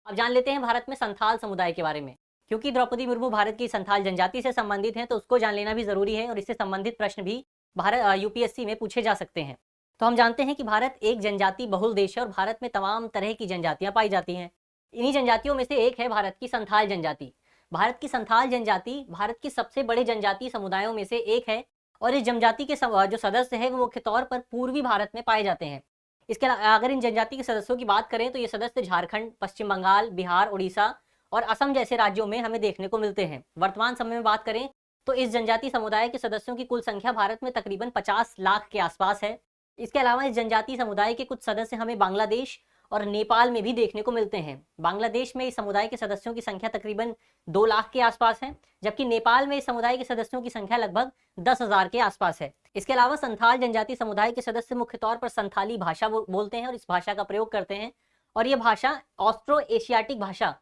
अब जान लेते हैं भारत में संथाल समुदाय के बारे में। क्योंकि द्रौपदी मुर्मू भारत की संथाल जनजाति से संबंधित हैं, तो उसको जान लेना भी जरूरी है और इससे संबंधित प्रश्न भी भारत यूपीएससी में पूछे जा सकते हैं। तो हम जानते हैं कि भारत एक जनजाति बहुल देश है और भारत में तमाम तरह की जनजातियां पाई जाती हैं। इन्हीं जनजातियों में से एक है भारत की संथाल जनजाति। भारत की संथाल जनजाति भारत की सबसे बड़े जनजातीय समुदायों में से एक है और इस जनजाति के जो सदस्य है वो मुख्य तौर पर पूर्वी भारत में पाए जाते हैं। इसके अगर इन जनजाति के सदस्यों की बात करें तो ये सदस्य झारखंड, पश्चिम बंगाल, बिहार, उड़ीसा और असम जैसे राज्यों में हमें देखने को मिलते हैं। वर्तमान समय में बात करें तो इस जनजाति समुदाय के सदस्यों की कुल संख्या भारत में तकरीबन 50 लाख के आसपास है। इसके अलावा इस जनजाति समुदाय के कुछ सदस्य हमें बांग्लादेश और नेपाल में भी देखने को मिलते हैं। बांग्लादेश में इस समुदाय के सदस्यों की संख्या तकरीबन 2 लाख के आसपास है, जबकि नेपाल में इस समुदाय के सदस्यों की संख्या लगभग 10,000 के आसपास है। इसके अलावा संथाल जनजाति समुदाय के सदस्य मुख्य तौर पर संथाली भाषा बोलते हैं और इस भाषा का प्रयोग करते हैं और ये भाषा ऑस्ट्रो एशियाटिक भाषा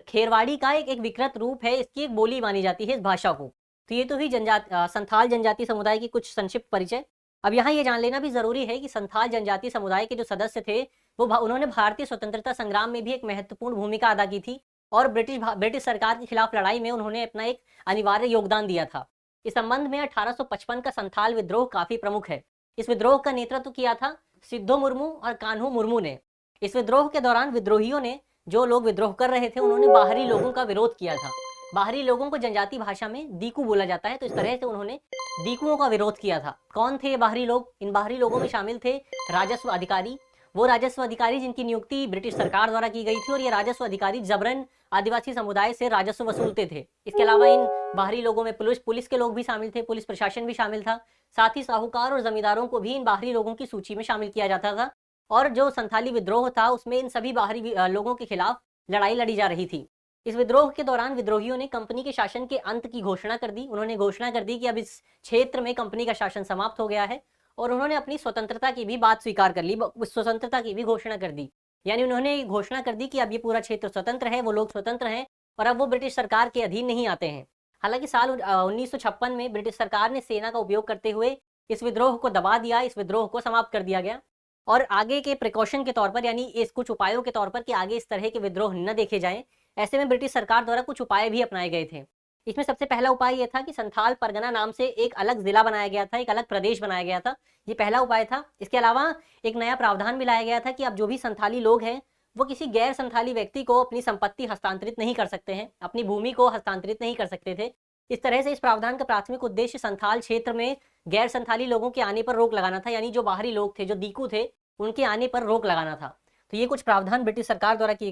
खेरवाड़ी का एक विकृत रूप है। इसकी एक बोली मानी जाती है इस भाषा को। तो ये तो ही संथाल जनजाति समुदाय की कुछ संक्षिप्त परिचय। अब यहाँ ये जान लेना भी जरूरी है कि संथाल जनजाति समुदाय के जो सदस्य थे वो उन्होंने भारतीय स्वतंत्रता संग्राम में भी एक महत्वपूर्ण भूमिका अदा की थी और ब्रिटिश सरकार के खिलाफ लड़ाई में उन्होंने अपना एक अनिवार्य योगदान दिया था। इस संबंध में 1855 का संथाल विद्रोह काफी प्रमुख है। इस विद्रोह का नेतृत्व किया था सिद्धो मुर्मू और कान्हू मुर्मू ने। इस विद्रोह के दौरान विद्रोहियों ने, जो लोग विद्रोह कर रहे थे, उन्होंने बाहरी लोगों का विरोध किया था। बाहरी लोगों को जनजाति भाषा में दीकू बोला जाता है, तो इस तरह से उन्होंने दीकुओं का विरोध किया था। कौन थे ये बाहरी लोग? इन बाहरी लोगों में शामिल थे राजस्व अधिकारी, वो राजस्व अधिकारी जिनकी नियुक्ति ब्रिटिश सरकार द्वारा की गई थी और ये राजस्व अधिकारी जबरन आदिवासी समुदाय से राजस्व वसूलते थे। इसके अलावा इन बाहरी लोगों में पुलिस के लोग भी शामिल थे, पुलिस प्रशासन भी शामिल था। साथ ही साहूकार और जमींदारों को भी इन बाहरी लोगों की सूची में शामिल किया जाता था और जो संथाली विद्रोह था उसमें इन सभी बाहरी लोगों के खिलाफ लड़ाई लड़ी जा रही थी। इस विद्रोह के दौरान विद्रोहियों ने कंपनी के शासन के अंत की घोषणा कर दी। उन्होंने घोषणा कर दी कि अब इस क्षेत्र में कंपनी का शासन समाप्त हो गया है और उन्होंने अपनी स्वतंत्रता की भी बात स्वीकार कर ली, स्वतंत्रता की भी घोषणा कर दी। यानी उन्होंने घोषणा कर दी कि अब ये पूरा क्षेत्र स्वतंत्र है, वो लोग स्वतंत्र हैं और अब वो ब्रिटिश सरकार के अधीन नहीं आते हैं। हालांकि साल 1956 में ब्रिटिश सरकार ने सेना का उपयोग करते हुए इस विद्रोह को दबा दिया, इस विद्रोह को समाप्त कर दिया गया और आगे के प्रिकॉशन के तौर पर, यानी इस कुछ उपायों के तौर पर कि आगे इस तरह के विद्रोह न देखे जाएं, ऐसे में ब्रिटिश सरकार द्वारा कुछ उपाय भी अपनाए गए थे। इसमें सबसे पहला उपाय यह था कि संथाल परगना नाम से एक अलग जिला बनाया गया था, एक अलग प्रदेश बनाया गया था। ये पहला उपाय था। इसके अलावा एक नया प्रावधान भी लाया गया था कि अब जो भी संथाली लोग हैं वो किसी गैर संथाली व्यक्ति को अपनी संपत्ति हस्तांतरित नहीं कर सकते हैं, अपनी भूमि को हस्तांतरित नहीं कर सकते थे। इस तरह से इस प्रावधान का प्राथमिक उद्देश्य संथाल क्षेत्र में गैर संथाली लोगों के आने पर रोक लगाना था, यानी जो बाहरी लोग थे, जो दीकू थे, उनके आने पर रोक लगाना था। तो ये कुछ प्रावधान ब्रिटिश सरकार द्वारा किए गए।